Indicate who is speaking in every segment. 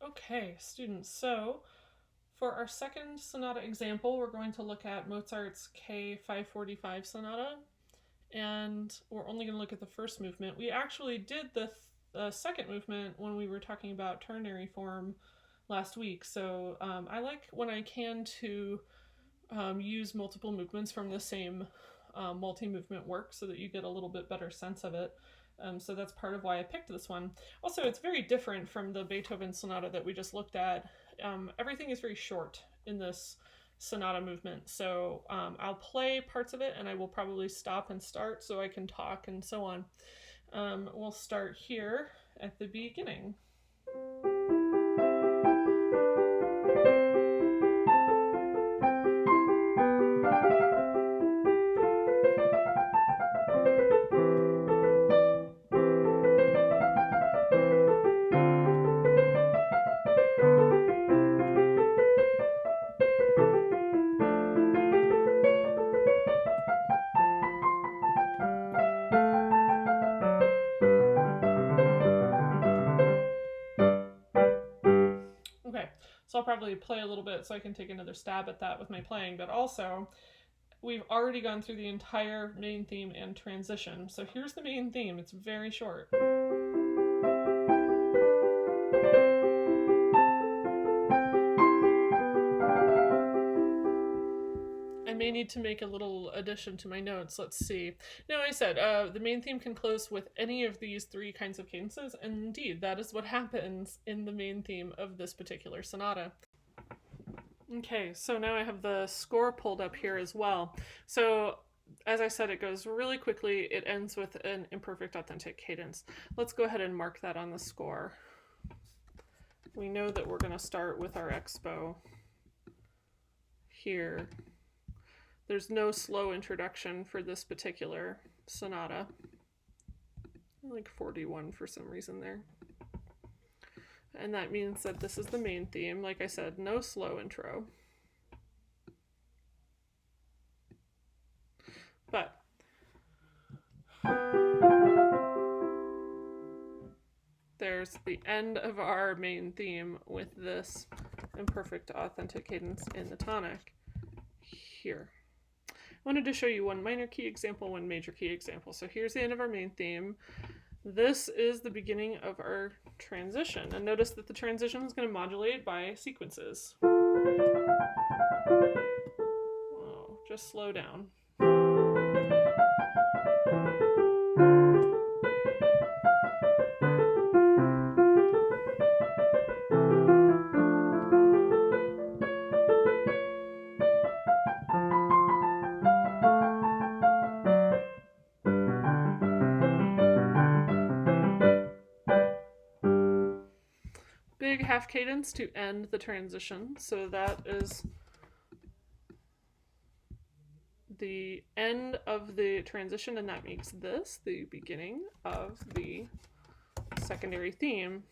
Speaker 1: Okay, students, so for our second sonata example, we're going to look at Mozart's K545 sonata, and we're only going to look at the first movement. We actually did the second movement when we were talking about ternary form last week, so I like when I can to use multiple movements from the same multi-movement work so that you get a little bit better sense of it. So that's part of why I picked this one. Also, it's very different from the Beethoven sonata that we just looked at. Everything is very short in this sonata movement, so I'll play parts of it and I will probably stop and start so I can talk and so on. We'll start here at the beginning. Okay, so I'll probably play a little bit so I can take another stab at that with my playing, but also we've already gone through the entire main theme and transition. So here's the main theme. It's very short. I may need to make a little addition to my notes. Let's see. No, I said the main theme can close with any of these three kinds of cadences, and indeed, that is what happens in the main theme of this particular sonata. Okay, so now I have the score pulled up here as well. So as I said, it goes really quickly. It ends with an imperfect authentic cadence. Let's go ahead and mark that on the score. We know that we're going to start with our expo here. There's no slow introduction for this particular sonata. I like 41 for some reason there. And that means that this is the main theme. Like I said, no slow intro. But there's the end of our main theme with this imperfect authentic cadence in the tonic here. I wanted to show you one minor key example, one major key example. So here's the end of our main theme. This is the beginning of our transition. And notice that the transition is going to modulate by sequences. Whoa, just slow down. Big half cadence to end the transition. So that is the end of the transition, and that makes this the beginning of the secondary theme.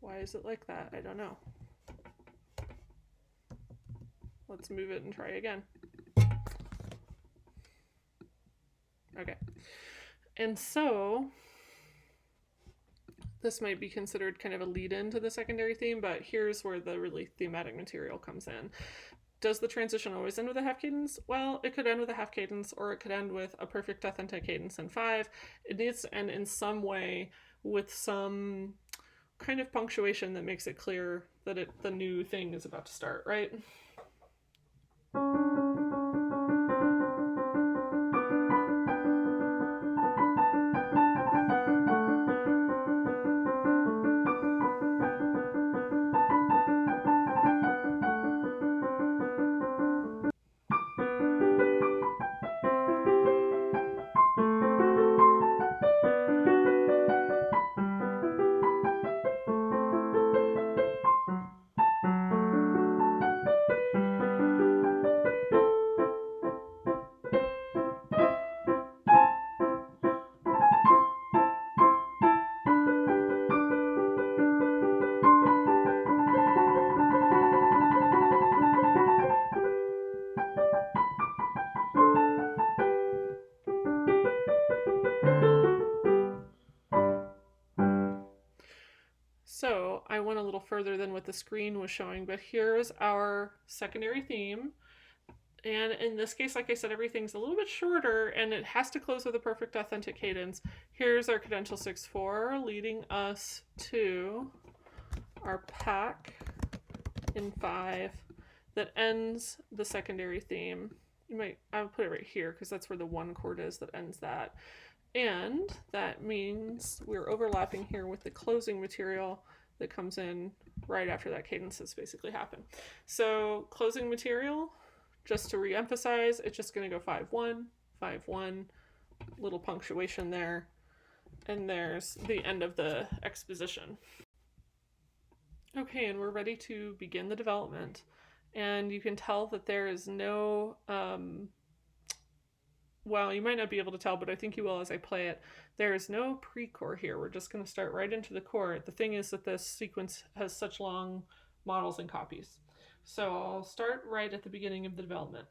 Speaker 1: Why is it like that? I don't know. Let's move it and try again. Okay. And so this might be considered kind of a lead-in to the secondary theme, but here's where the really thematic material comes in. Does the transition always end with a half cadence? Well, it could end with a half cadence, or it could end with a perfect authentic cadence in 5. It needs to end in some way with some kind of punctuation that makes it clear that the new thing is about to start, right? I went a little further than what the screen was showing, but here's our secondary theme. And in this case, like I said, everything's a little bit shorter and it has to close with a perfect authentic cadence. Here's our cadential 6/4 leading us to our pack in 5 that ends the secondary theme. I'll put it right here because that's where the 1 chord is that ends that. And that means we're overlapping here with the closing material that comes in right after that cadence has basically happened. So closing material, just to re-emphasize, it's just going to go 5/1, 5/1, little punctuation there, and there's the end of the exposition. Okay, and we're ready to begin the development. And you can tell that there is no, well, you might not be able to tell, but I think you will as I play it. There is no pre-chord here. We're just going to start right into the chord. The thing is that this sequence has such long models and copies. So I'll start right at the beginning of the development.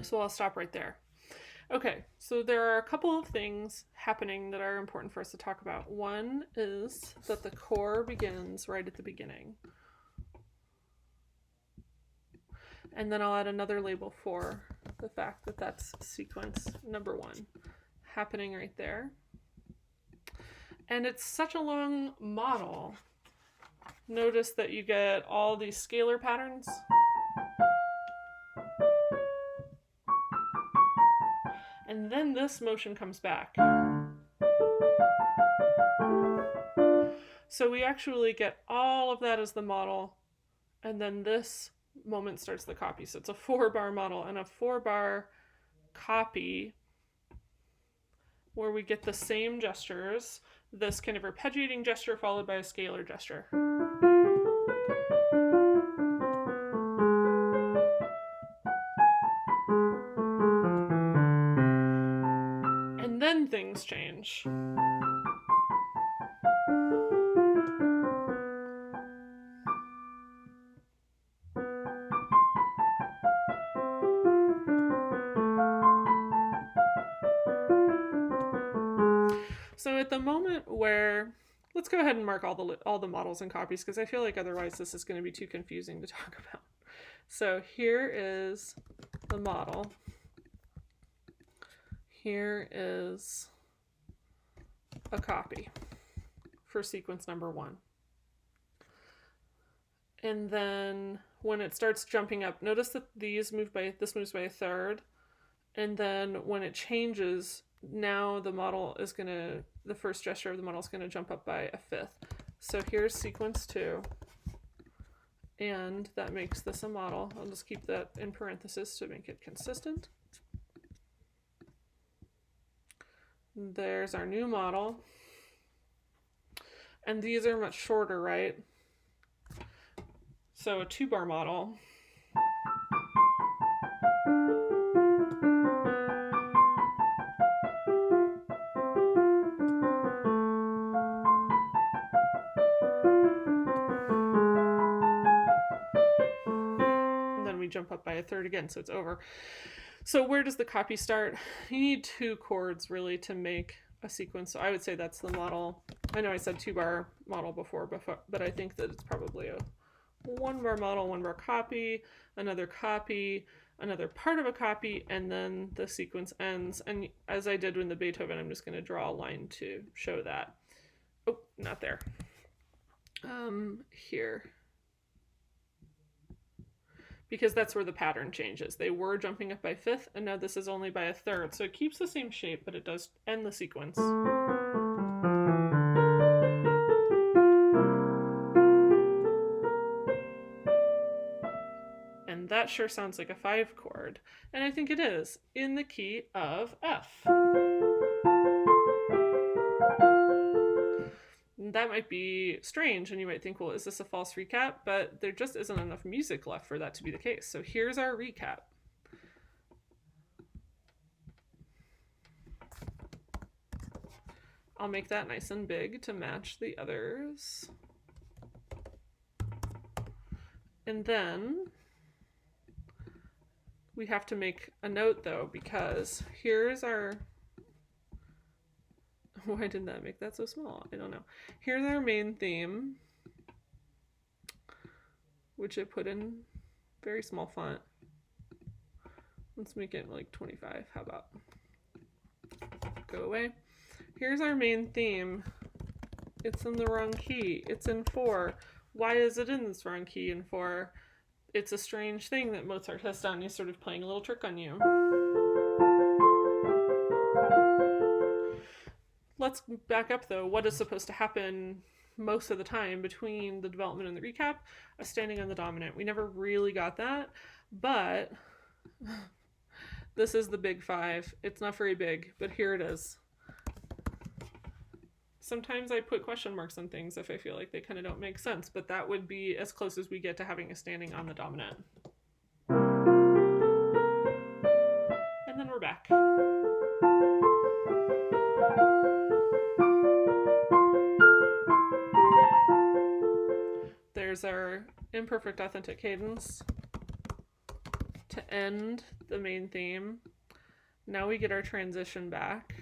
Speaker 1: So I'll stop right there. Okay, so there are a couple of things happening that are important for us to talk about. One is that the core begins right at the beginning. And then I'll add another label for the fact that that's sequence number 1 happening right there. And it's such a long model. Notice that you get all these scalar patterns. And then this motion comes back. So we actually get all of that as the model, and then this moment starts the copy. So it's a 4-bar model and a 4-bar copy where we get the same gestures, this kind of arpeggiating gesture followed by a scalar gesture. And then things change. So at the moment where, let's go ahead and mark all the models and copies because I feel like otherwise this is going to be too confusing to talk about. So here is the model. Here is a copy for sequence number 1. And then when it starts jumping up, notice that this moves by a third. And then when it changes, now the first gesture of the model is going to jump up by a 5th. So here's sequence 2. And that makes this a model. I'll just keep that in parentheses to make it consistent. There's our new model. And these are much shorter, right? So a 2-bar model. And then we jump up by a third again, so it's over. So where does the copy start? You need 2 chords really to make a sequence. So I would say that's the model. I know I said 2-bar model before, but I think that it's probably a 1-bar model, 1-bar copy, another part of a copy, and then the sequence ends. And as I did with the Beethoven, I'm just going to draw a line to show that. not there. Here. Because that's where the pattern changes. They were jumping up by fifth, and now this is only by a third. So it keeps the same shape, but it does end the sequence. And that sure sounds like a 5 chord. And I think it is, in the key of F. That might be strange, and you might think, well, is this a false recap? But there just isn't enough music left for that to be the case. So here's our recap. I'll make that nice and big to match the others. And then we have to make a note, though, because here's our... Why did that make that so small? I don't know. Here's our main theme, which I put in very small font. Let's make it like 25. How about? Go away. Here's our main theme. It's in the wrong key. It's in 4. Why is it in this wrong key in 4? It's a strange thing that Mozart has done. He's sort of playing a little trick on you. Let's back up, though. What is supposed to happen most of the time between the development and the recap? A standing on the dominant. We never really got that, but this is the big 5. It's not very big, but here it is. Sometimes I put question marks on things if I feel like they kind of don't make sense, but that would be as close as we get to having a standing on the dominant. And then we're back. There's our imperfect authentic cadence to end the main theme. Now we get our transition back.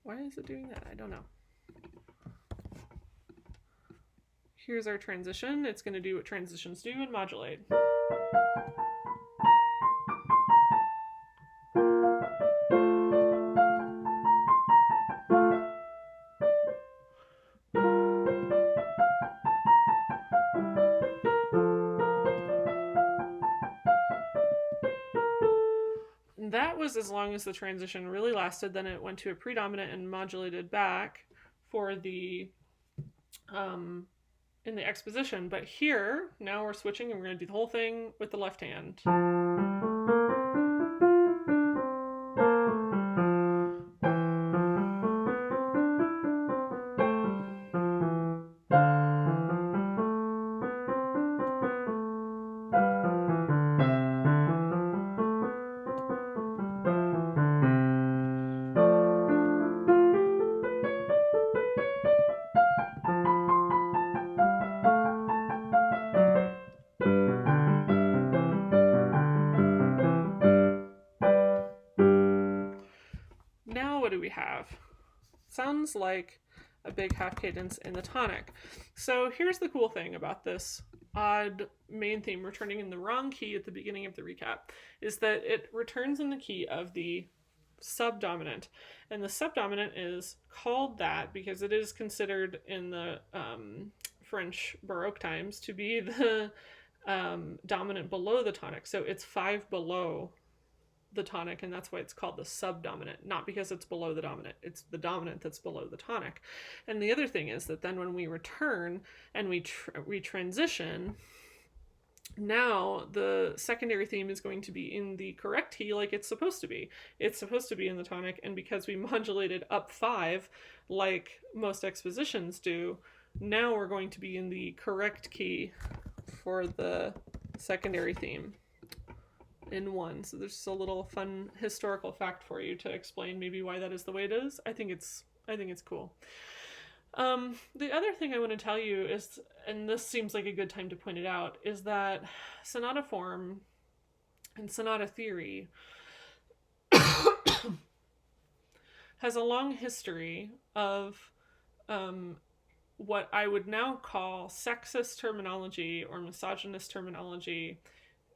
Speaker 1: Why is it doing that? I don't know. Here's our transition. It's going to do what transitions do and modulate. That was as long as the transition really lasted. Then it went to a predominant and modulated back for the in the exposition. But here, now we're switching and we're going to do the whole thing with the left hand. Now what do we have? Sounds like a big half cadence in the tonic. So here's the cool thing about this odd main theme returning in the wrong key at the beginning of the recap, is that it returns in the key of the subdominant. And the subdominant is called that because it is considered in the French Baroque times to be the dominant below the tonic. So it's 5 below the tonic, and that's why it's called the subdominant, not because it's below the dominant. It's the dominant that's below the tonic. And the other thing is that then when we return and we transition, now the secondary theme is going to be in the correct key like it's supposed to be. It's supposed to be in the tonic, and because we modulated up 5 like most expositions do, now we're going to be in the correct key for the secondary theme in 1. So there's just a little fun historical fact for you to explain maybe why that is the way it is. I think it's cool. The other thing I want to tell you is, and this seems like a good time to point it out, is that sonata form and sonata theory has a long history of what I would now call sexist terminology or misogynist terminology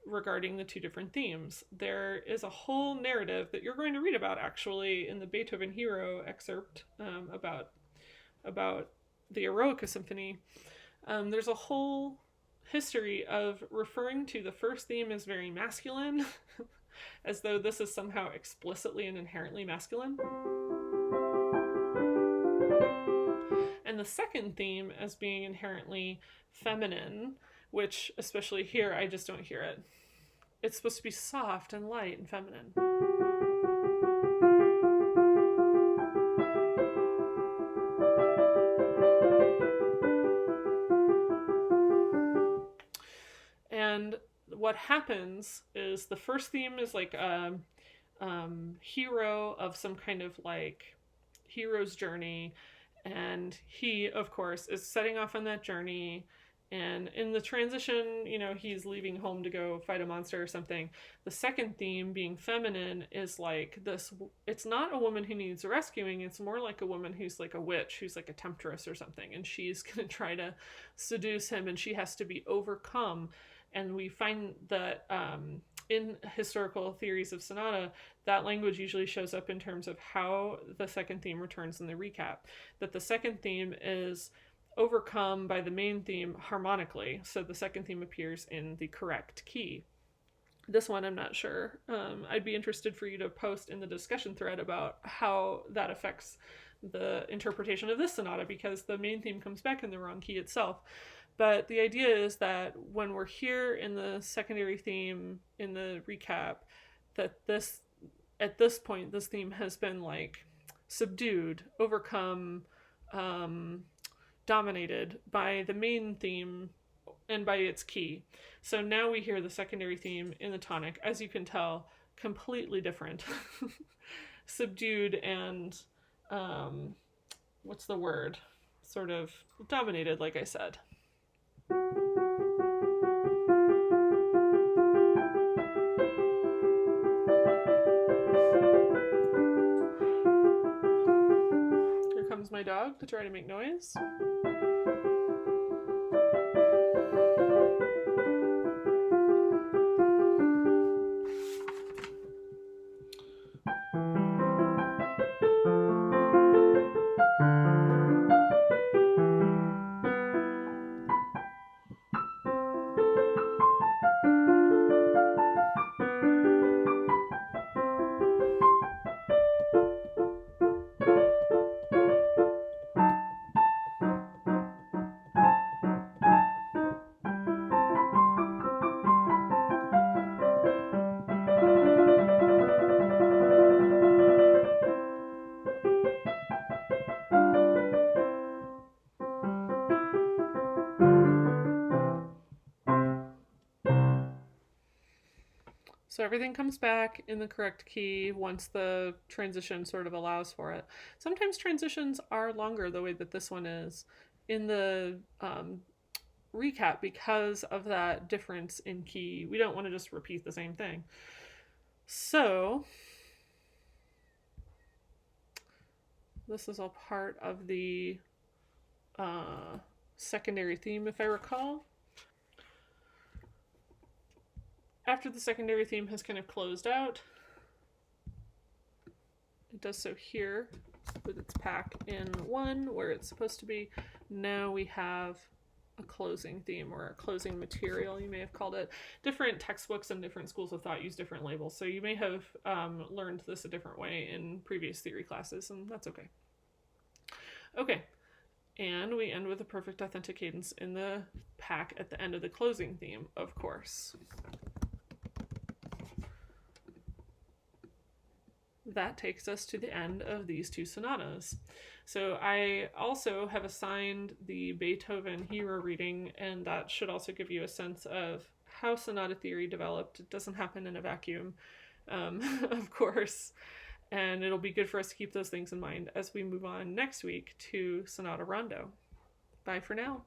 Speaker 1: regarding the two different themes. There is a whole narrative that you're going to read about actually in the Beethoven Hero excerpt about about the Eroica Symphony, there's a whole history of referring to the first theme as very masculine, as though this is somehow explicitly and inherently masculine, and the second theme as being inherently feminine, which, especially here, I just don't hear it. It's supposed to be soft and light and feminine. And what happens is the first theme is like a hero of some kind of like hero's journey, and he, of course, is setting off on that journey. And in the transition, he's leaving home to go fight a monster or something. The second theme, being feminine, is like this. It's not a woman who needs rescuing. It's more like a woman who's like a witch, who's like a temptress or something. And she's going to try to seduce him, and she has to be overcome. And we find that in historical theories of sonata, that language usually shows up in terms of how the second theme returns in the recap. That the second theme is overcome by the main theme harmonically, so the second theme appears in the correct key. This one I'm not sure. I'd be interested for you to post in the discussion thread about how that affects the interpretation of this sonata, because the main theme comes back in the wrong key itself. But the idea is that when we're here in the secondary theme in the recap, that at this point this theme has been like subdued, overcome, dominated by the main theme and by its key. So now we hear the secondary theme in the tonic, as you can tell, completely different. Subdued and what's the word? Sort of dominated, like I said. Here comes my dog to try to make noise. So everything comes back in the correct key once the transition sort of allows for it. Sometimes transitions are longer the way that this one is in the recap because of that difference in key. We don't want to just repeat the same thing. So this is all part of the secondary theme, if I recall. After the secondary theme has kind of closed out, it does so here with its pack in 1 where it's supposed to be. Now we have a closing theme, or a closing material, you may have called it. Different textbooks and different schools of thought use different labels, so you may have learned this a different way in previous theory classes, and that's okay. Okay, and we end with a perfect authentic cadence in the pack at the end of the closing theme, of course. That takes us to the end of these two sonatas. So I also have assigned the Beethoven hero reading, and that should also give you a sense of how sonata theory developed. It doesn't happen in a vacuum, of course, and it'll be good for us to keep those things in mind as we move on next week to Sonata Rondo. Bye for now.